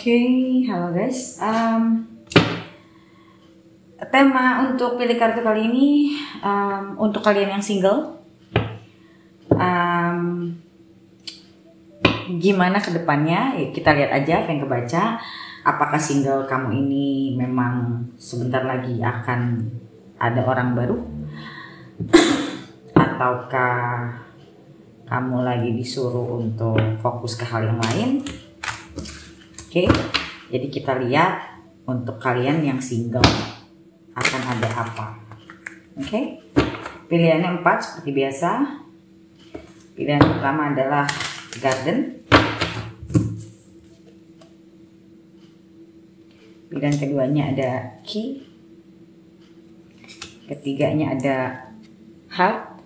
Oke, halo guys. Tema untuk pilih kartu kali ini untuk kalian yang single, gimana kedepannya? Ya, kita lihat aja apa yang kebaca. Apakah single kamu ini memang sebentar lagi akan ada orang baru, ataukah kamu lagi disuruh untuk fokus ke hal yang lain? Oke, jadi kita lihat untuk kalian yang single akan ada apa. Oke, pilihannya 4 seperti biasa. Pilihan pertama adalah garden. Pilihan keduanya ada key. Ketiganya ada heart.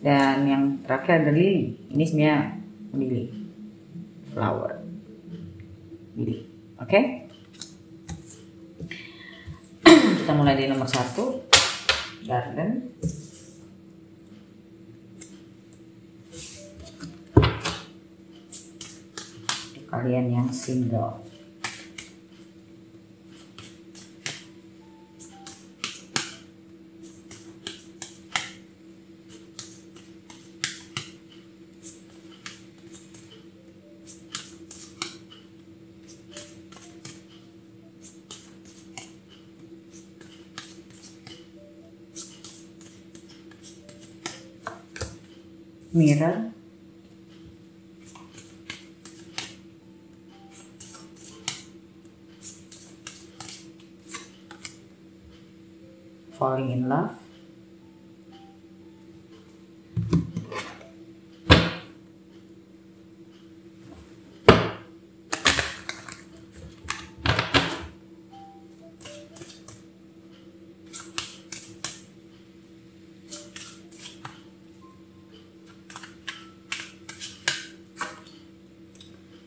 Dan yang terakhir ada lily. Ini sebenarnya lily. Flower. Lily. Oke. Kita mulai dari nomor 1. Garden. Untuk kalian yang single. Mirror, falling in love,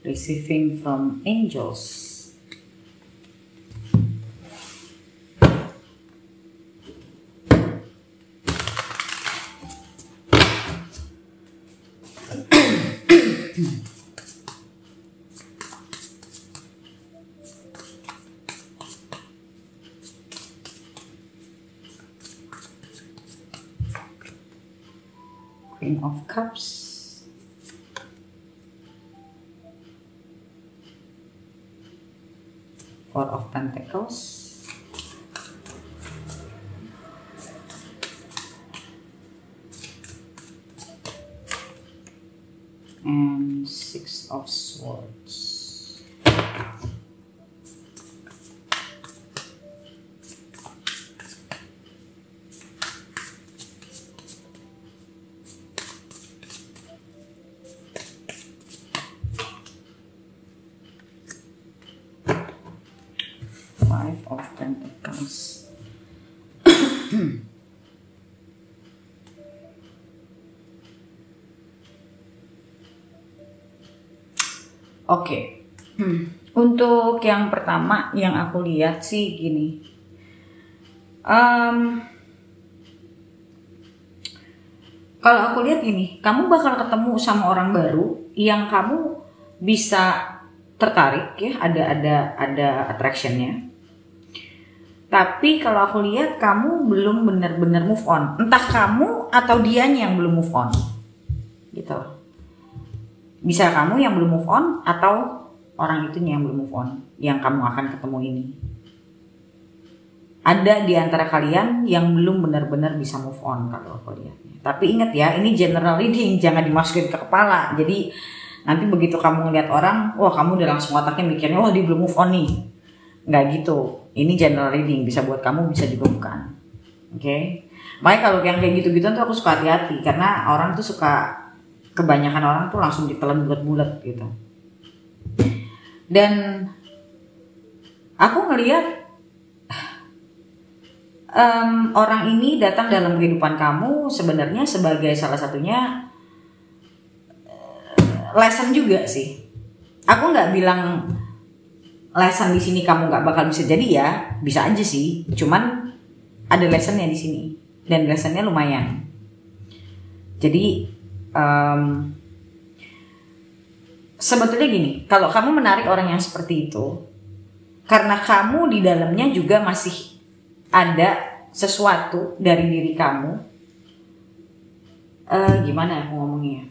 receiving from angels, Queen of Cups, Four of Pentacles, and Six of Swords. Five of Pentacles. Oke. Untuk yang pertama yang aku lihat sih gini. Kalau aku lihat gini, kamu bakal ketemu sama orang baru yang kamu bisa tertarik ya, ada attractionnya. Tapi kalau aku lihat kamu belum benar-benar move on. Entah kamu atau dianya yang belum move on. Gitu. Bisa kamu yang belum move on atau orang itu yang belum move on yang kamu akan ketemu ini. Ada di antara kalian yang belum benar-benar bisa move on kalau aku lihatnya. Tapi ingat ya, ini general reading, jangan dimasukin ke kepala. Jadi nanti begitu kamu ngeliat orang, wah kamu udah langsung otaknya mikirnya, wah dia belum move on nih. Nggak gitu. Ini general reading, bisa buat kamu, bisa juga bukan. Oke. Makanya kalau yang kayak gitu-gitu tuh aku suka hati-hati. Karena orang tuh suka, kebanyakan orang tuh langsung ditelan bulat-bulat gitu. Dan aku ngeliat orang ini datang dalam kehidupan kamu sebenarnya sebagai salah satunya lesson juga sih. Aku nggak bilang lesson di sini kamu nggak bakal bisa jadi ya, bisa aja sih. Cuman ada lessonnya di sini dan lessonnya lumayan. Jadi sebetulnya gini, kalau kamu menarik orang yang seperti itu, karena kamu di dalamnya juga masih ada sesuatu dari diri kamu. Gimana aku ngomongnya?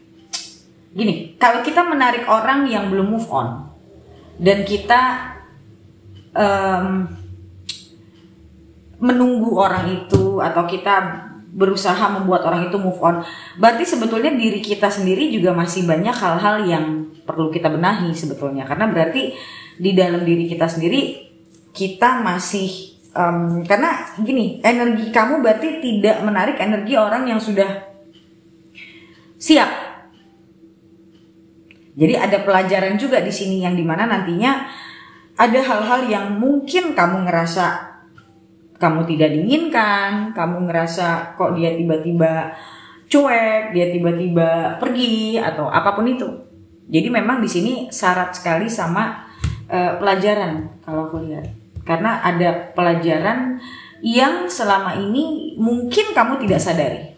Gini, kalau kita menarik orang yang belum move on dan kita menunggu orang itu atau kita berusaha membuat orang itu move on, berarti sebetulnya diri kita sendiri juga masih banyak hal-hal yang perlu kita benahi sebetulnya, karena berarti di dalam diri kita sendiri kita masih karena gini, energi kamu berarti tidak menarik energi orang yang sudah siap. Jadi ada pelajaran juga di sini yang dimana nantinya ada hal-hal yang mungkin kamu ngerasa kamu tidak diinginkan, kamu ngerasa kok dia tiba-tiba cuek, dia tiba-tiba pergi atau apapun itu. Jadi memang di sini syarat sekali sama pelajaran kalau aku lihat. Karena ada pelajaran yang selama ini mungkin kamu tidak sadari.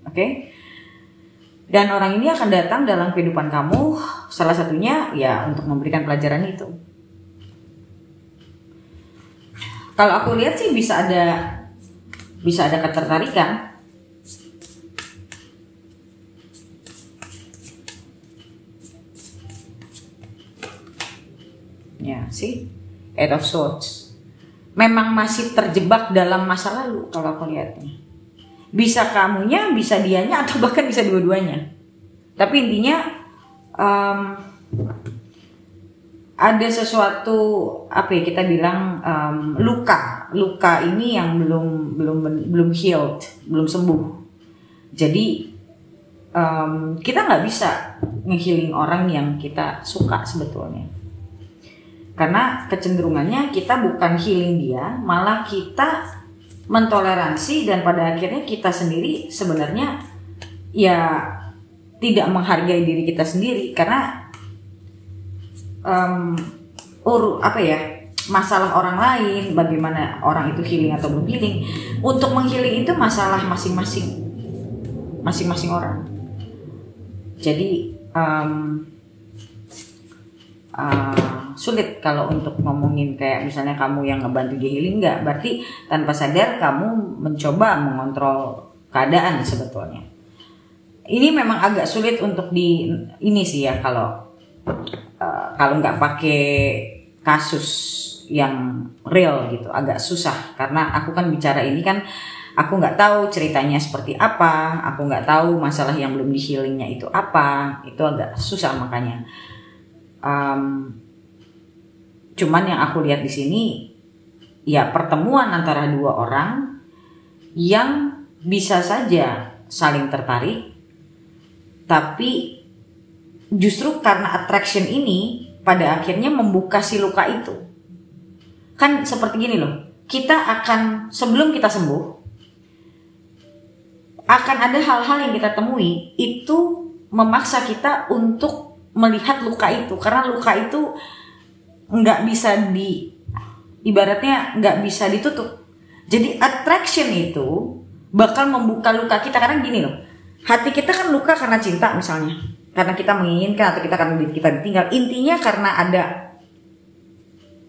Oke? Dan orang ini akan datang dalam kehidupan kamu, salah satunya ya untuk memberikan pelajaran itu. Kalau aku lihat sih bisa ada ketertarikan. Ya, sih. Eight of Swords. Memang masih terjebak dalam masa lalu kalau aku lihatnya. Bisa kamunya, bisa dianya, atau bahkan bisa dua-duanya. Tapi intinya ada sesuatu apa ya kita bilang luka ini yang belum healed, belum sembuh. Jadi kita nggak bisa nge-healing orang yang kita suka sebetulnya, karena kecenderungannya kita bukan healing dia, malah kita mentoleransi dan pada akhirnya kita sendiri sebenarnya ya tidak menghargai diri kita sendiri karena masalah orang lain, bagaimana orang itu healing atau belum healing. Untuk menghealing itu masalah masing-masing orang. Jadi sulit kalau untuk ngomongin kayak misalnya kamu yang ngebantu dia healing, enggak, berarti tanpa sadar kamu mencoba mengontrol keadaan sebetulnya. Ini memang agak sulit untuk ini sih ya, kalau nggak pakai kasus yang real gitu agak susah, karena aku kan bicara ini kan aku nggak tahu ceritanya seperti apa, aku nggak tahu masalah yang belum di healingnya itu apa, itu agak susah. Makanya cuman yang aku lihat di sini ya pertemuan antara dua orang yang bisa saja saling tertarik, tapi justru karena attraction ini pada akhirnya membuka si luka itu. Kan seperti gini loh, kita akan, sebelum kita sembuh, akan ada hal-hal yang kita temui itu memaksa kita untuk melihat luka itu, karena luka itu nggak bisa ibaratnya nggak bisa ditutup. Jadi attraction itu bakal membuka luka kita, karena gini loh, hati kita kan luka karena cinta misalnya, karena kita menginginkan, atau kita karena kita ditinggal, intinya karena ada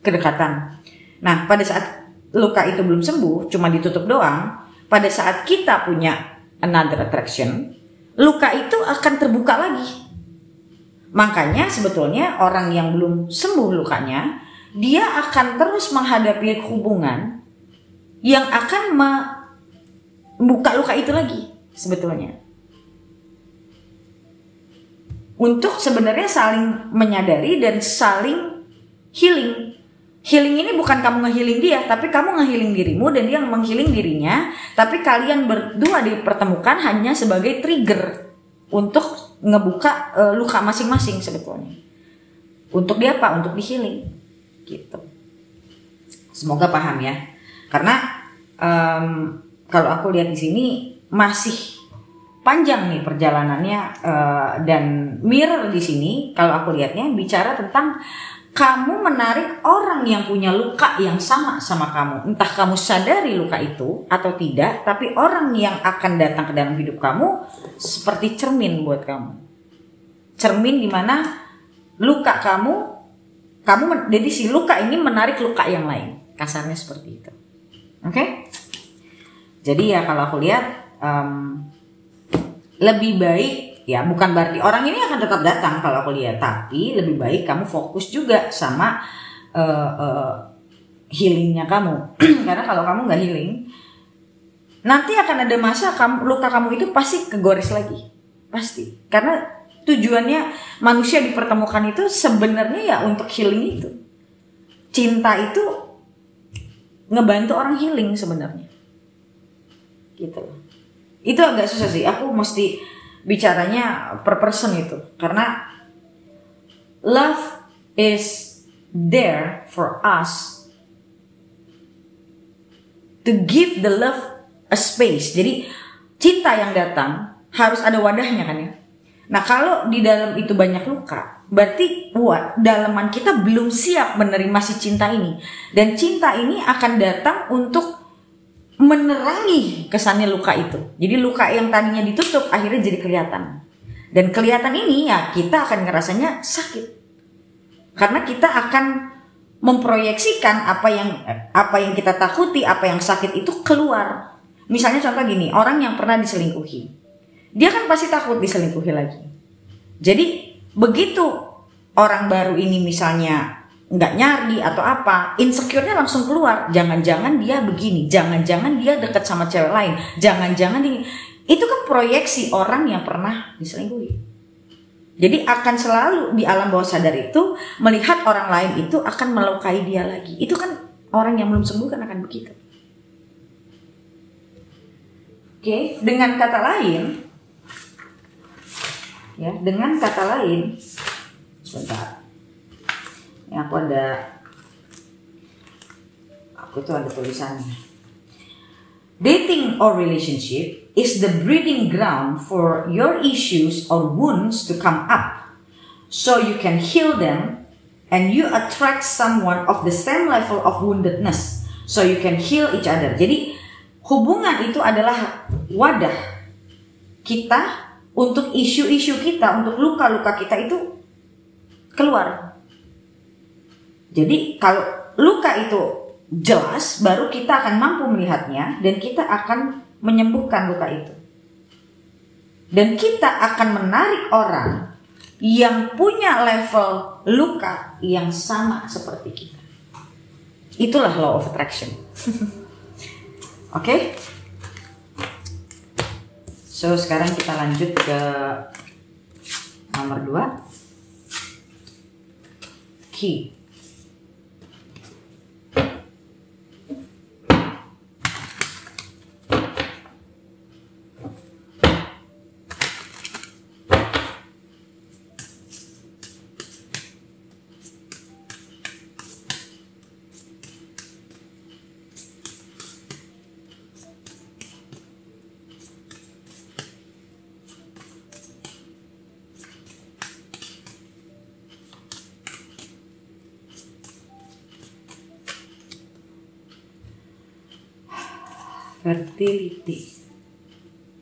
kedekatan. Nah pada saat luka itu belum sembuh, cuma ditutup doang, pada saat kita punya another attraction, luka itu akan terbuka lagi. Makanya sebetulnya orang yang belum sembuh lukanya, dia akan terus menghadapi hubungan yang akan membuka luka itu lagi sebetulnya. Untuk sebenarnya saling menyadari dan saling healing. Healing ini bukan kamu nge-healing dia, tapi kamu nge-healing dirimu dan dia meng-healing dirinya. Tapi kalian berdua dipertemukan hanya sebagai trigger untuk ngebuka luka masing-masing sebetulnya. Untuk dia apa? Untuk di-healing gitu. Semoga paham ya. Karena kalau aku lihat di sini masih panjang nih perjalanannya, dan mirror di sini kalau aku lihatnya bicara tentang kamu menarik orang yang punya luka yang sama kamu. Entah kamu sadari luka itu atau tidak, tapi orang yang akan datang ke dalam hidup kamu seperti cermin buat kamu. cermin dimana luka jadi si luka ini menarik luka yang lain, kasarnya seperti itu. Oke? Jadi ya kalau aku lihat lebih baik, ya bukan berarti orang ini akan tetap datang kalau aku lihat, tapi lebih baik kamu fokus juga sama healingnya kamu. Karena kalau kamu nggak healing, nanti akan ada masa luka kamu itu pasti kegores lagi, pasti. Karena tujuannya manusia dipertemukan itu sebenarnya ya untuk healing itu. Cinta itu ngebantu orang healing sebenarnya, gitu loh. Itu agak susah sih, aku mesti bicaranya per person itu, karena love is there for us to give the love a space. Jadi cinta yang datang harus ada wadahnya kan ya. Nah kalau di dalam itu banyak luka, berarti dalaman kita belum siap menerima si cinta ini. Dan cinta ini akan datang untuk menerangi kesannya luka itu. Jadi luka yang tadinya ditutup akhirnya jadi kelihatan. Dan kelihatan ini ya kita akan ngerasanya sakit. Karena kita akan memproyeksikan apa yang kita takuti, apa yang sakit itu keluar. Misalnya contoh gini, orang yang pernah diselingkuhi, dia kan pasti takut diselingkuhi lagi. Jadi begitu orang baru ini misalnya nggak nyari atau apa, insecure-nya langsung keluar. Jangan-jangan dia begini, jangan-jangan dia dekat sama cewek lain, jangan-jangan ini. Itu kan proyeksi orang yang pernah diselingkuhi. Jadi akan selalu di alam bawah sadar itu melihat orang lain itu akan melukai dia lagi. Itu kan orang yang belum sembuh kan akan begitu. Oke, dengan kata lain, sebentar. Ya, aku tuh ada tulisannya. Dating or relationship is the breeding ground for your issues or wounds to come up, so you can heal them, and you attract someone of the same level of woundedness, so you can heal each other. Jadi hubungan itu adalah wadah kita untuk isu-isu kita, untuk luka-luka kita itu keluar. Jadi kalau luka itu jelas, baru kita akan mampu melihatnya dan kita akan menyembuhkan luka itu. Dan kita akan menarik orang yang punya level luka yang sama seperti kita. Itulah law of attraction. Oke? So sekarang kita lanjut ke nomor 2. Key. Fertility,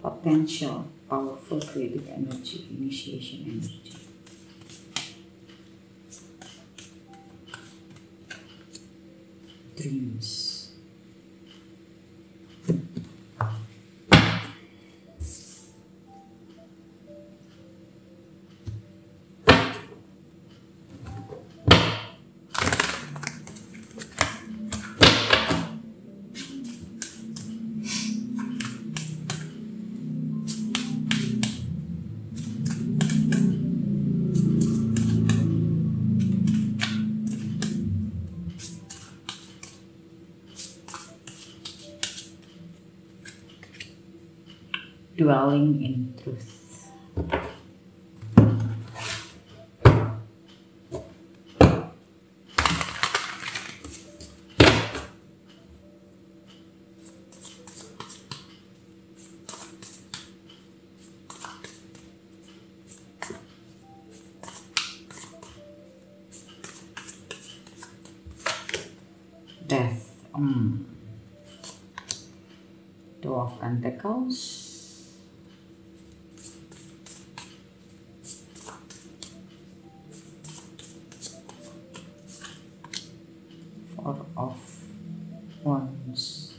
potential, powerful creative energy, initiation energy. Dreams. Dwelling in truth. Death. Two of Pentacles. of Wands.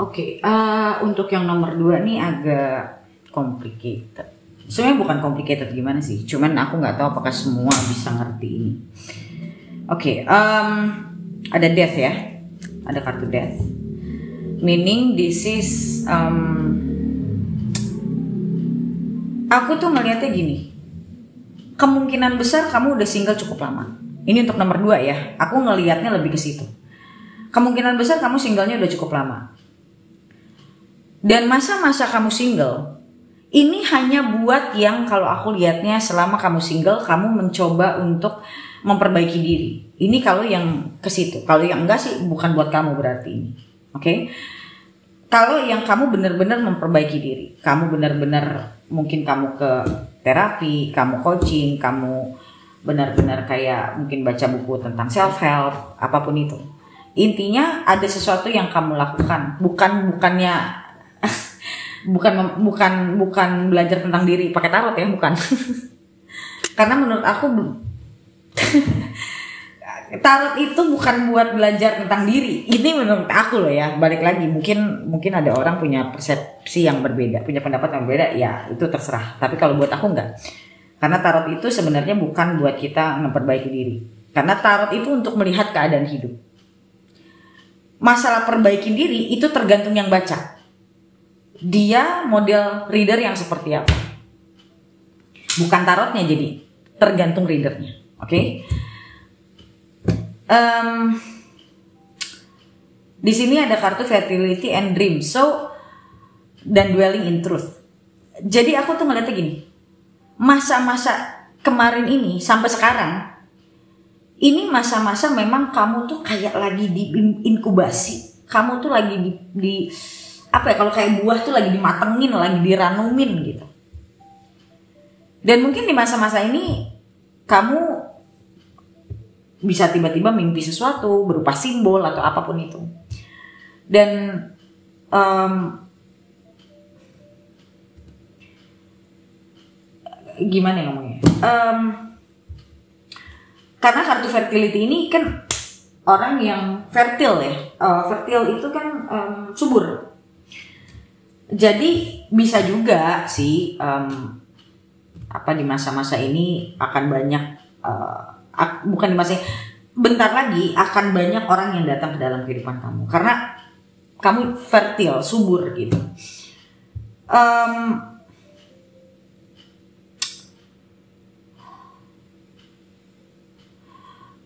Oke, untuk yang nomor 2 nih agak complicated. Sebenarnya bukan complicated gimana sih, cuman aku nggak tahu apakah semua bisa ngerti ini. Oke, ada death ya, ada kartu death. Meaning this is, aku tuh ngelihatnya gini, kemungkinan besar kamu udah single cukup lama. Ini untuk nomor 2 ya, aku ngelihatnya lebih ke situ. Kemungkinan besar kamu singlenya udah cukup lama. Dan masa-masa kamu single, ini hanya buat yang kalau aku lihatnya selama kamu single, kamu mencoba untuk memperbaiki diri. Ini kalau yang ke situ. Kalau yang enggak sih bukan buat kamu berarti ini. Oke? Kalau yang kamu benar-benar memperbaiki diri, kamu benar-benar mungkin kamu ke terapi, kamu coaching, kamu benar-benar kayak mungkin baca buku tentang self-help, apapun itu. Intinya ada sesuatu yang kamu lakukan, bukannya bukan belajar tentang diri pakai tarot ya, bukan. Karena menurut aku tarot itu bukan buat belajar tentang diri. Ini menurut aku loh ya, balik lagi mungkin ada orang punya persepsi yang berbeda, punya pendapat yang berbeda, ya itu terserah. Tapi kalau buat aku enggak. Karena tarot itu sebenarnya bukan buat kita memperbaiki diri. Karena tarot itu untuk melihat keadaan hidup. Masalah perbaiki diri itu tergantung yang baca. Dia model reader yang seperti apa. Bukan tarotnya, jadi tergantung readernya. Oke? Di sini ada kartu fertility and dream. So, dan dwelling in truth. Jadi aku tuh ngeliatnya gini. Masa-masa kemarin ini sampai sekarang, ini masa-masa memang kamu tuh kayak lagi di inkubasi. Kamu tuh lagi di apa ya, kalau kayak buah tuh lagi dimatengin, lagi diranumin gitu. Dan mungkin di masa-masa ini kamu bisa tiba-tiba mimpi sesuatu berupa simbol atau apapun itu. Dan gimana ya ngomongnya? Karena kartu fertility ini kan orang yang fertile ya. Fertile itu kan subur. Jadi bisa juga sih di masa-masa ini akan banyak bukan di masa ini, bentar lagi akan banyak orang yang datang ke dalam kehidupan kamu karena kamu fertile, subur gitu.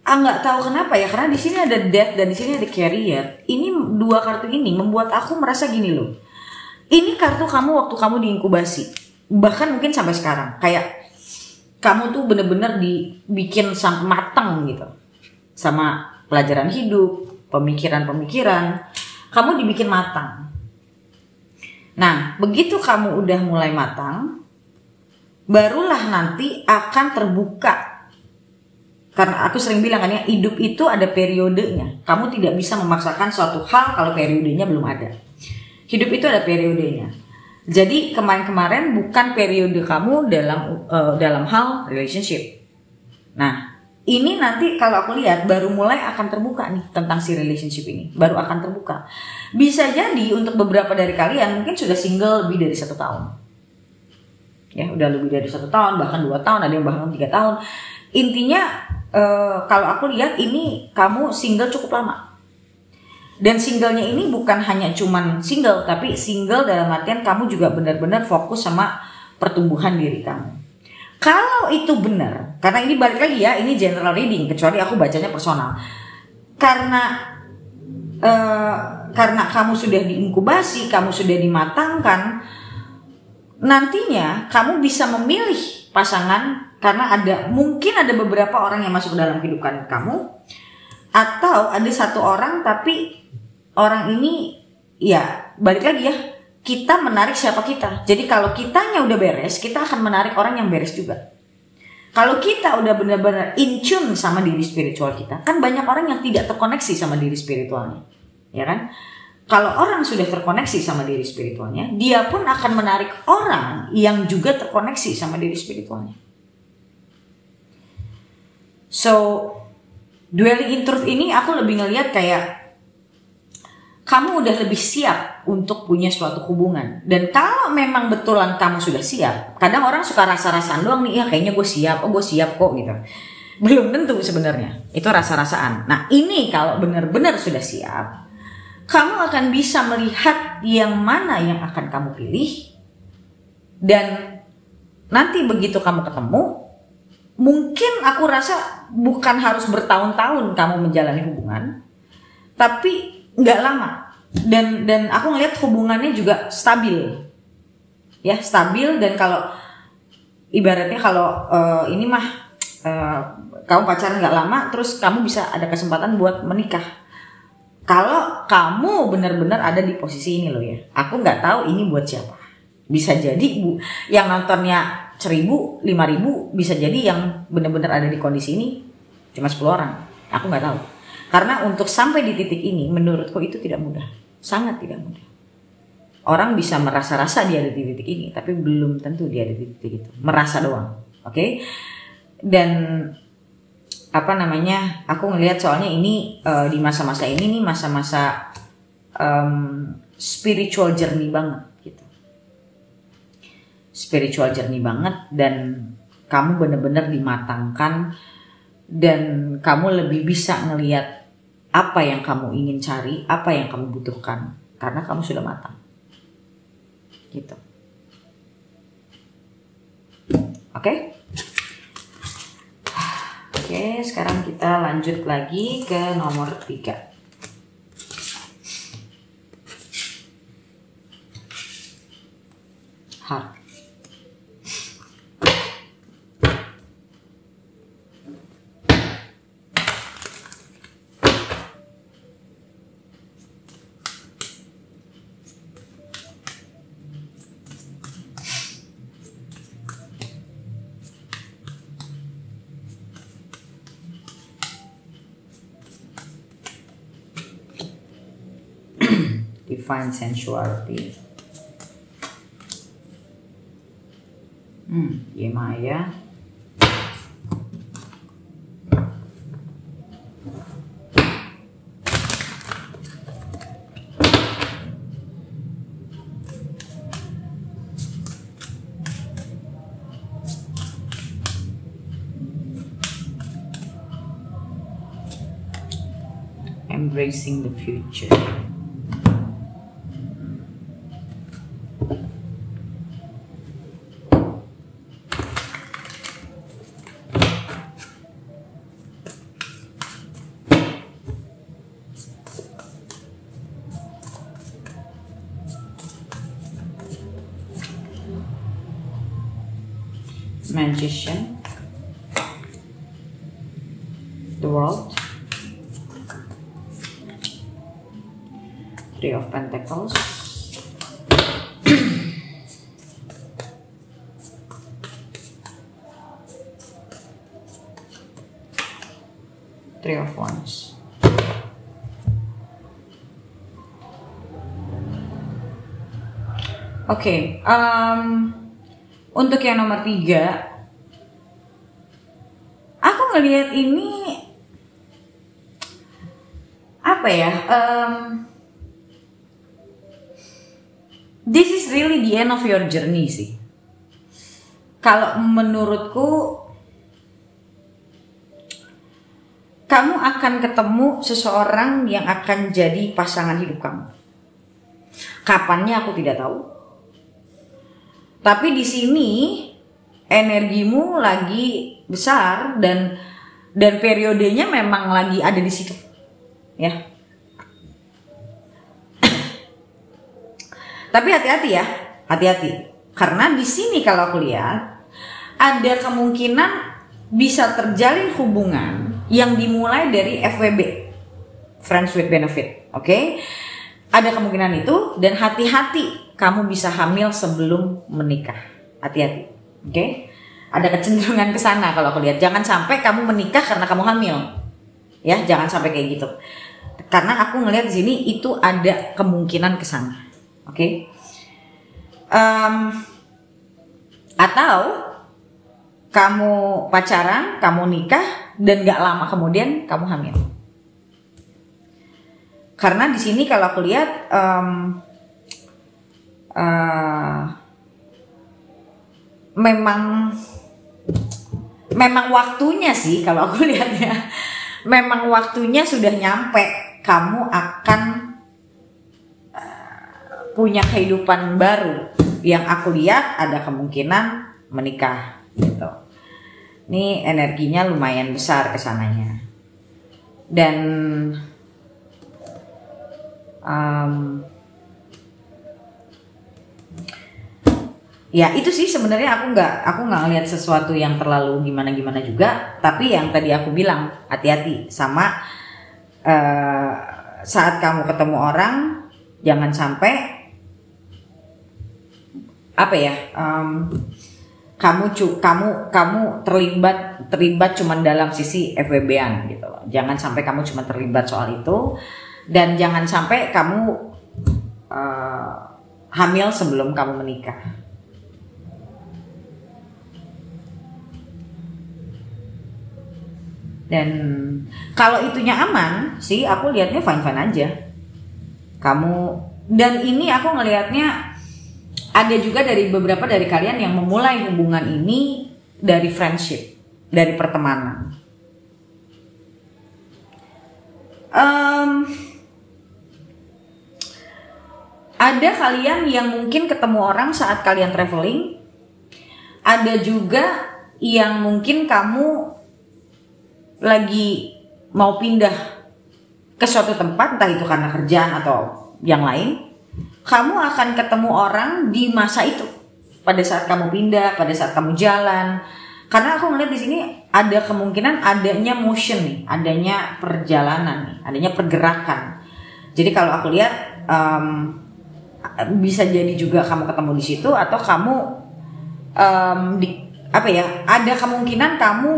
Nggak tahu kenapa ya, karena di sini ada death dan di sini ada career. Ini dua kartu ini membuat aku merasa gini loh. Ini kartu kamu waktu kamu diinkubasi, bahkan mungkin sampai sekarang, kayak kamu tuh bener-bener dibikin sampai matang gitu, sama pelajaran hidup, pemikiran-pemikiran, kamu dibikin matang. Nah, begitu kamu udah mulai matang, barulah nanti akan terbuka. Karena aku sering bilang kan ya, hidup itu ada periodenya. Kamu tidak bisa memaksakan suatu hal kalau periodenya belum ada. Hidup itu ada periodenya. Jadi kemarin-kemarin bukan periode kamu dalam hal relationship. Nah, ini nanti kalau aku lihat baru mulai akan terbuka nih tentang si relationship ini. Baru akan terbuka. Bisa jadi untuk beberapa dari kalian mungkin sudah single lebih dari 1 tahun. Ya, udah lebih dari 1 tahun, bahkan 2 tahun, ada yang bahkan 3 tahun. Intinya kalau aku lihat ini kamu single cukup lama. Dan singlenya ini bukan hanya cuman single, tapi single dalam artian kamu juga benar-benar fokus sama pertumbuhan diri kamu. Kalau itu benar, karena ini balik lagi ya, ini general reading, kecuali aku bacanya personal. Karena kamu sudah diinkubasi, kamu sudah dimatangkan, nantinya kamu bisa memilih pasangan karena mungkin ada beberapa orang yang masuk ke dalam kehidupan kamu, atau ada satu orang tapi orang ini ya balik lagi ya, kita menarik siapa kita. Jadi kalau kitanya udah beres, kita akan menarik orang yang beres juga. Kalau kita udah benar-benar in tune sama diri spiritual kita, kan banyak orang yang tidak terkoneksi sama diri spiritualnya, ya kan? Kalau orang sudah terkoneksi sama diri spiritualnya, dia pun akan menarik orang yang juga terkoneksi sama diri spiritualnya. So, dwelling in truth ini aku lebih ngelihat kayak kamu udah lebih siap untuk punya suatu hubungan. Dan kalau memang betulan kamu sudah siap, kadang orang suka rasa-rasaan doang nih, ya kayaknya gue siap, gue siap kok gitu. Belum tentu sebenarnya, itu rasa-rasaan. Nah ini kalau benar-benar sudah siap, kamu akan bisa melihat yang mana yang akan kamu pilih. Dan nanti begitu kamu ketemu, mungkin aku rasa bukan harus bertahun-tahun kamu menjalani hubungan, tapi nggak lama, dan aku ngeliat hubungannya juga stabil, ya stabil. Dan kalau ibaratnya kalau ini mah kamu pacaran nggak lama, terus kamu bisa ada kesempatan buat menikah. Kalau kamu benar-benar ada di posisi ini loh ya, aku nggak tahu ini buat siapa. Bisa jadi yang nontonnya 1.000, 5.000, bisa jadi yang benar-benar ada di kondisi ini cuma 10 orang. Aku nggak tahu. Karena untuk sampai di titik ini menurutku itu tidak mudah, sangat tidak mudah. Orang bisa merasa-rasa dia ada di titik ini, tapi belum tentu dia ada di titik itu. Merasa doang, oke? Dan aku ngelihat soalnya ini di masa-masa ini nih masa-masa spiritual journey banget gitu. Spiritual journey banget, dan kamu benar-benar dimatangkan, dan kamu lebih bisa ngelihat apa yang kamu ingin cari, apa yang kamu butuhkan, karena kamu sudah matang. Gitu. Oke? Oke, sekarang kita lanjut lagi ke nomor 3. Heart. Divine sensuality. Yemaya. Embracing the future. Magician, the World, Three of Pentacles, Three of Wands. Oke, untuk yang nomor 3, aku ngelihat ini apa ya? This is really the end of your journey sih. Kalau menurutku kamu akan ketemu seseorang yang akan jadi pasangan hidup kamu. Kapannya aku tidak tahu. Tapi di sini energimu lagi besar dan periodenya memang lagi ada di situ. Ya. Tapi hati-hati ya, hati-hati. Karena di sini kalau aku lihat ada kemungkinan bisa terjalin hubungan yang dimulai dari FWB, Friends with Benefit, oke? Ada kemungkinan itu dan hati-hati kamu bisa hamil sebelum menikah. Hati-hati, oke? Ada kecenderungan ke sana kalau aku lihat. Jangan sampai kamu menikah karena kamu hamil. Ya, jangan sampai kayak gitu. Karena aku ngelihat di sini itu ada kemungkinan ke sana. Oke, atau kamu pacaran, kamu nikah dan gak lama kemudian kamu hamil. Karena di sini kalau aku lihat memang waktunya sih kalau aku lihatnya, memang waktunya sudah nyampe. Kamu akan punya kehidupan baru yang aku lihat ada kemungkinan menikah gitu. Ini energinya lumayan besar kesananya. Dan ya itu sih sebenarnya aku nggak ngelihat sesuatu yang terlalu gimana juga. Tapi yang tadi aku bilang hati-hati sama saat kamu ketemu orang, jangan sampai kamu terlibat cuman dalam sisi FWB-an gitu loh. Jangan sampai kamu cuma terlibat soal itu dan jangan sampai kamu hamil sebelum kamu menikah. Dan kalau itunya aman sih aku lihatnya fine-fine aja. Dan ini aku ngelihatnya ada juga dari beberapa dari kalian yang memulai hubungan ini dari friendship, dari pertemanan. Ada kalian yang mungkin ketemu orang saat kalian traveling. Ada juga yang mungkin kamu lagi mau pindah ke suatu tempat, entah itu karena kerjaan atau yang lain. Kamu akan ketemu orang di masa itu, pada saat kamu pindah, pada saat kamu jalan. Karena aku ngeliat di sini ada kemungkinan adanya motion nih, adanya perjalanan nih, adanya pergerakan. Jadi kalau aku lihat bisa jadi juga kamu ketemu di situ atau kamu ada kemungkinan kamu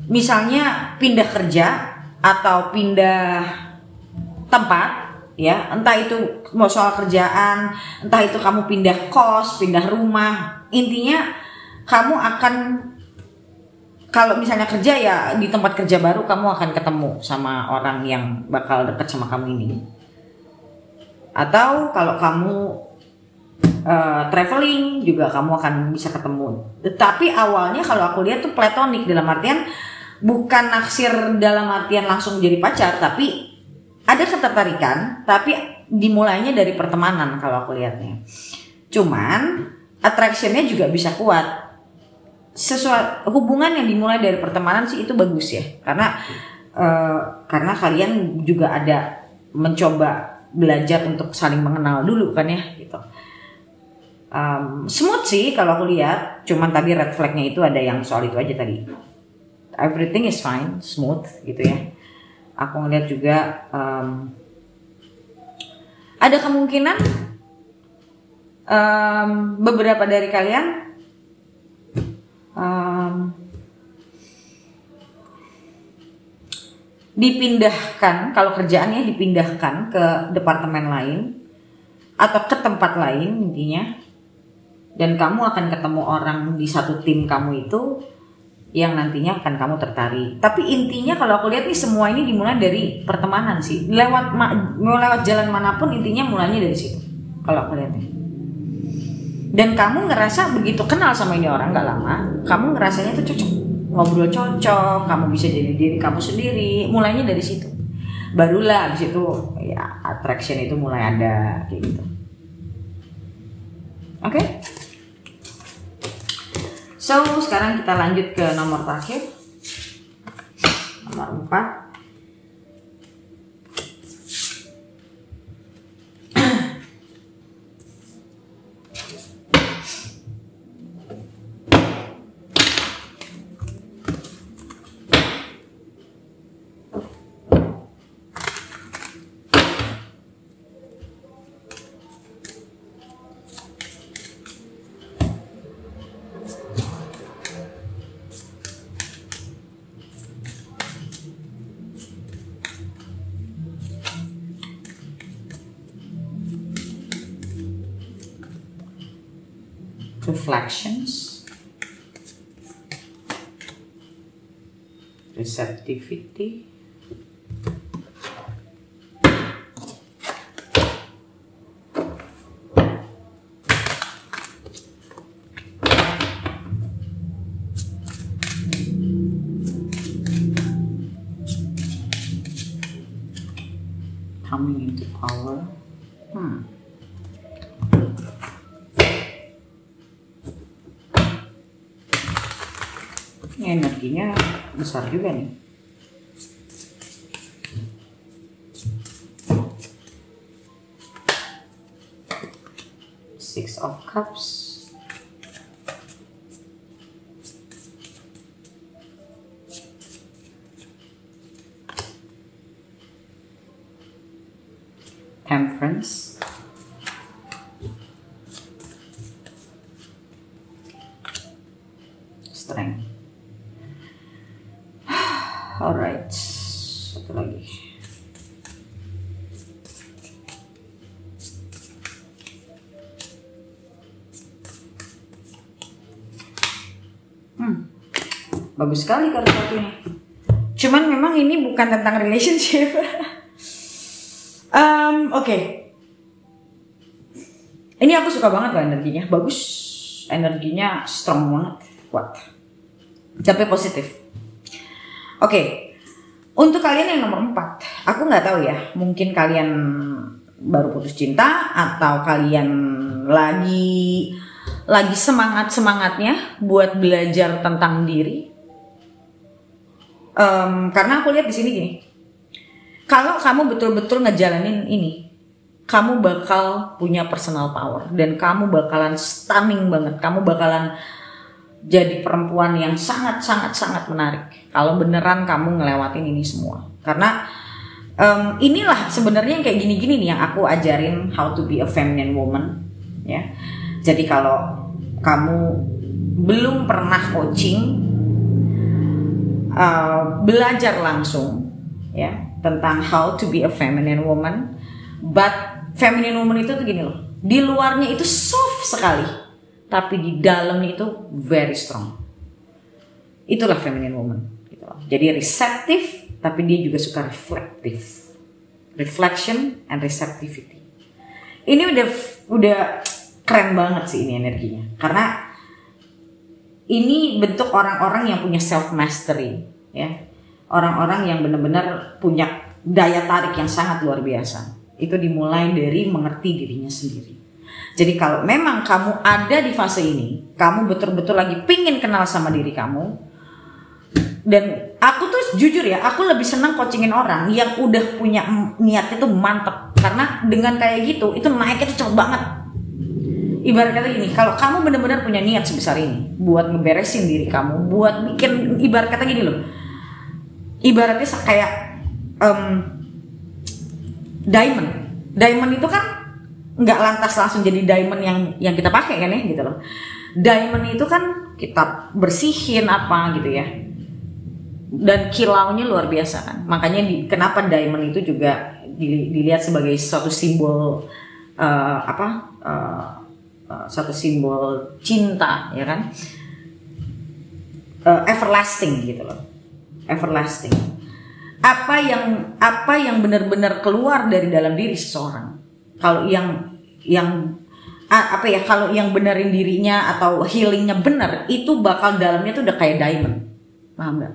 misalnya pindah kerja atau pindah tempat. Ya, entah itu mau soal kerjaan, entah itu kamu pindah kos, pindah rumah. Intinya kamu akan, kalau misalnya kerja ya di tempat kerja baru kamu akan ketemu sama orang yang bakal deket sama kamu ini. Atau kalau kamu traveling juga kamu akan bisa ketemu. Tapi awalnya kalau aku lihat tuh platonik, dalam artian bukan naksir dalam artian langsung jadi pacar, tapi ada ketertarikan, tapi dimulainya dari pertemanan kalau aku lihatnya. Cuman attraction-nya juga bisa kuat. Hubungan yang dimulai dari pertemanan sih itu bagus ya, karena kalian juga ada mencoba belajar untuk saling mengenal dulu kan ya gitu. Smooth sih kalau aku lihat, cuman tadi red flag-nya itu ada yang soal itu aja tadi. Everything is fine, smooth gitu ya. Aku ngeliat juga ada kemungkinan beberapa dari kalian dipindahkan, kalau kerjaannya dipindahkan ke departemen lain atau ke tempat lain intinya, dan kamu akan ketemu orang di satu tim kamu itu yang nantinya akan kamu tertarik. Tapi intinya kalau aku lihat nih semua ini dimulai dari pertemanan sih. Mau lewat jalan manapun intinya mulainya dari situ. Kalau aku lihat nih. Dan kamu ngerasa begitu kenal sama ini orang gak lama, kamu ngerasanya tuh cocok. ngobrol cocok, kamu bisa jadi diri kamu sendiri. Mulainya dari situ. Barulah abis itu ya attraction itu mulai ada kayak gitu. Oke? So sekarang kita lanjut ke nomor terakhir, nomor 4. Reflections, receptivity, coming into power. Ini energinya besar juga nih. Six of Cups. Temperance. Strength. Alright, satu lagi. Bagus sekali kartu ini. Cuman memang ini bukan tentang relationship. Oke. Ini aku suka banget loh energinya, bagus. Energinya strong banget, kuat. Tapi positif. Oke, untuk kalian yang nomor 4, aku nggak tahu ya, mungkin kalian baru putus cinta atau kalian lagi semangatnya buat belajar tentang diri. Karena aku lihat di sini gini, kalau kamu betul-betul ngejalanin ini, kamu bakal punya personal power dan kamu bakalan stunning banget, kamu bakalan jadi perempuan yang sangat menarik kalau beneran kamu ngelewatin ini semua. Karena inilah sebenarnya yang kayak gini-gini nih yang aku ajarin, how to be a feminine woman ya. Jadi kalau kamu belum pernah coaching, belajar langsung ya tentang how to be a feminine woman. But feminine woman itu tuh gini loh, di luarnya itu soft sekali, tapi di dalamnya itu very strong. Itulah feminine woman gitu loh. Jadi receptive, tapi dia juga suka reflective. Reflection and receptivity. Ini udah keren banget sih ini energinya. Karena ini bentuk orang-orang yang punya self mastery ya. Orang-orang yang benar-benar punya daya tarik yang sangat luar biasa. Itu dimulai dari mengerti dirinya sendiri. Jadi kalau memang kamu ada di fase ini, kamu betul-betul lagi pingin kenal sama diri kamu. Dan aku tuh jujur ya, aku lebih senang coachingin orang yang udah punya niatnya tuh mantep. Karena dengan kayak gitu, itu naiknya tuh cepet banget. Ibarat kata gini, kalau kamu benar-benar punya niat sebesar ini, buat ngeberesin diri kamu, buat bikin, ibarat kata gini loh. Ibaratnya kayak diamond. Diamond itu kan nggak lantas langsung jadi diamond yang kita pakai kan ya gitu loh. Diamond itu kan kita bersihin apa gitu ya, dan kilaunya luar biasa kan. Makanya kenapa diamond itu juga dilihat sebagai suatu simbol suatu simbol cinta ya kan, everlasting gitu loh, everlasting. Apa yang benar-benar keluar dari dalam diri seseorang. Kalau kalau yang benerin dirinya atau healingnya bener, itu bakal dalamnya tuh udah kayak diamond. Paham nggak?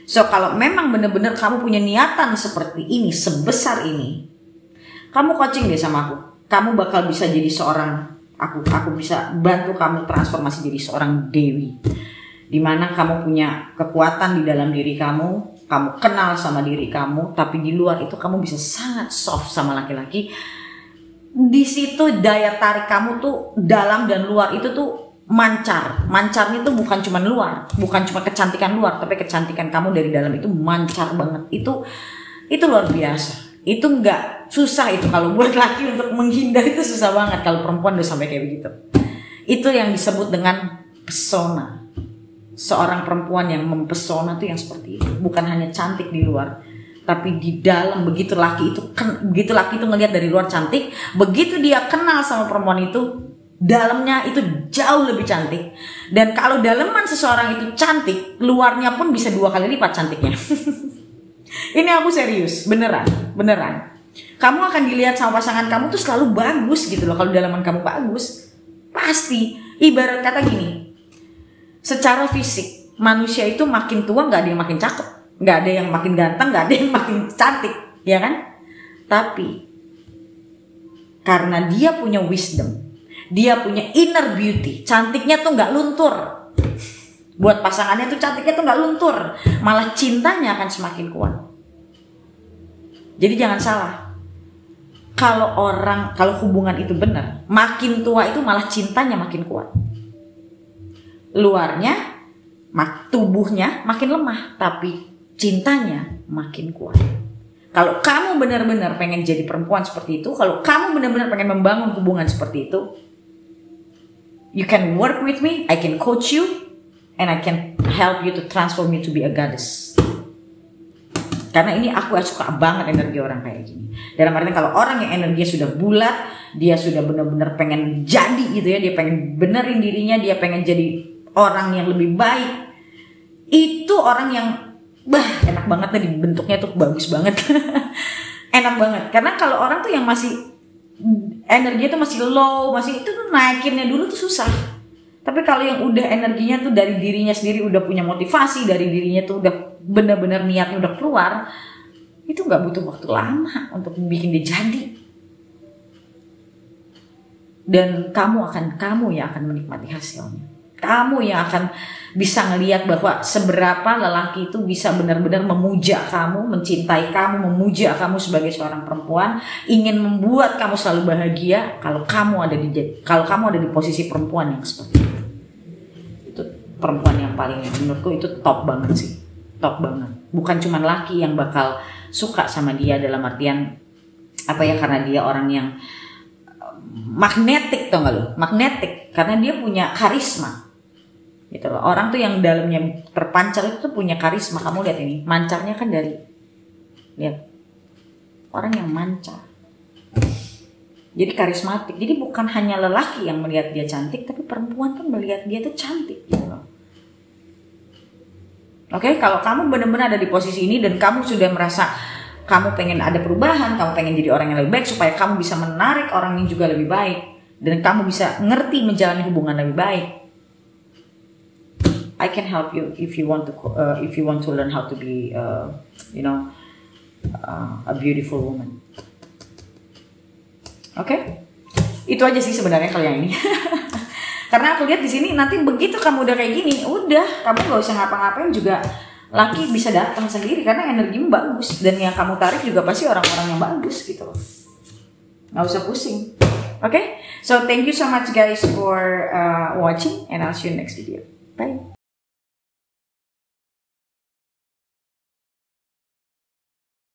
So kalau memang benar-benar kamu punya niatan seperti ini, sebesar ini, kamu coaching deh sama aku. Kamu bakal bisa jadi seorang, aku bisa bantu kamu transformasi jadi seorang dewi. Dimana kamu punya kekuatan di dalam diri kamu kenal sama diri kamu, tapi di luar itu kamu bisa sangat soft sama laki-laki. Di situ daya tarik kamu tuh dalam dan luar itu tuh mancar. Mancarnya itu bukan cuma luar, bukan cuma kecantikan luar, tapi kecantikan kamu dari dalam itu mancar banget. Itu luar biasa. Itu nggak susah itu, kalau buat laki untuk menghindar itu susah banget, kalau perempuan udah sampai kayak begitu. Itu yang disebut dengan pesona. Seorang perempuan yang mempesona tuh yang seperti itu, bukan hanya cantik di luar, tapi di dalam. Begitu laki itu ngelihat dari luar cantik, begitu dia kenal sama perempuan itu, dalamnya itu jauh lebih cantik. Dan kalau dalaman seseorang itu cantik, luarnya pun bisa 2 kali lipat cantiknya. Ini aku serius, beneran. Kamu akan dilihat sama pasangan kamu tuh selalu bagus gitu loh. Kalau dalaman kamu bagus, pasti. Ibarat kata gini, secara fisik manusia itu makin tua nggak ada yang makin cakep, nggak ada yang makin ganteng, nggak ada yang makin cantik, ya kan? Tapi karena dia punya wisdom, dia punya inner beauty, cantiknya tuh nggak luntur. Buat pasangannya tuh cantiknya tuh nggak luntur, malah cintanya akan semakin kuat. Jadi jangan salah, kalau hubungan itu benar, makin tua itu malah cintanya makin kuat. Luarnya, tubuhnya makin lemah, tapi cintanya makin kuat. Kalau kamu benar-benar pengen jadi perempuan seperti itu, kalau kamu benar-benar pengen membangun hubungan seperti itu, you can work with me, I can coach you, and I can help you to transform you to be a goddess. Karena ini aku suka banget energi orang kayak gini. Dalam artinya kalau orang yang energinya sudah bulat, dia sudah benar-benar pengen jadi gitu ya, dia pengen benerin dirinya, dia pengen jadi orang yang lebih baik. Itu orang yang enak banget nih, bentuknya tuh bagus banget. Enak banget. Karena kalau orang tuh yang masih energinya tuh masih low, masih itu tuh naikinnya dulu tuh susah. Tapi kalau yang udah energinya tuh dari dirinya sendiri udah punya motivasi, dari dirinya tuh udah benar-benar niatnya udah keluar, itu nggak butuh waktu lama untuk bikin dia jadi. Dan kamu yang akan menikmati hasilnya. Kamu yang akan bisa ngelihat bahwa seberapa lelaki itu bisa benar-benar memuja kamu, mencintai kamu, memuja kamu sebagai seorang perempuan, ingin membuat kamu selalu bahagia kalau kamu ada di posisi perempuan yang seperti itu. Itu perempuan yang paling, menurutku itu top banget sih. Top banget. Bukan cuma laki yang bakal suka sama dia dalam artian karena dia orang yang magnetik, tau gak lo? Magnetik, karena dia punya karisma. Gitu loh. Orang tuh yang dalamnya terpancar itu tuh punya karisma. Kamu lihat ini, mancarnya kan lihat. Orang yang mancar. Jadi karismatik. Jadi bukan hanya lelaki yang melihat dia cantik, tapi perempuan pun melihat dia tuh cantik gitu loh. Oke, kalau kamu benar-benar ada di posisi ini dan kamu sudah merasa kamu pengen ada perubahan, kamu pengen jadi orang yang lebih baik supaya kamu bisa menarik orang yang juga lebih baik dan kamu bisa ngerti menjalani hubungan lebih baik. I can help you if you want to learn how to be a beautiful woman. Oke? Itu aja sih sebenarnya kalau yang ini. Karena aku lihat di sini nanti begitu kamu udah kayak gini, udah kamu nggak usah ngapa-ngapain juga laki bisa datang sendiri karena energimu bagus dan yang kamu tarik juga pasti orang-orang yang bagus gitu loh. Nggak usah pusing. Okay? So thank you so much guys for watching and I'll see you next video. Bye.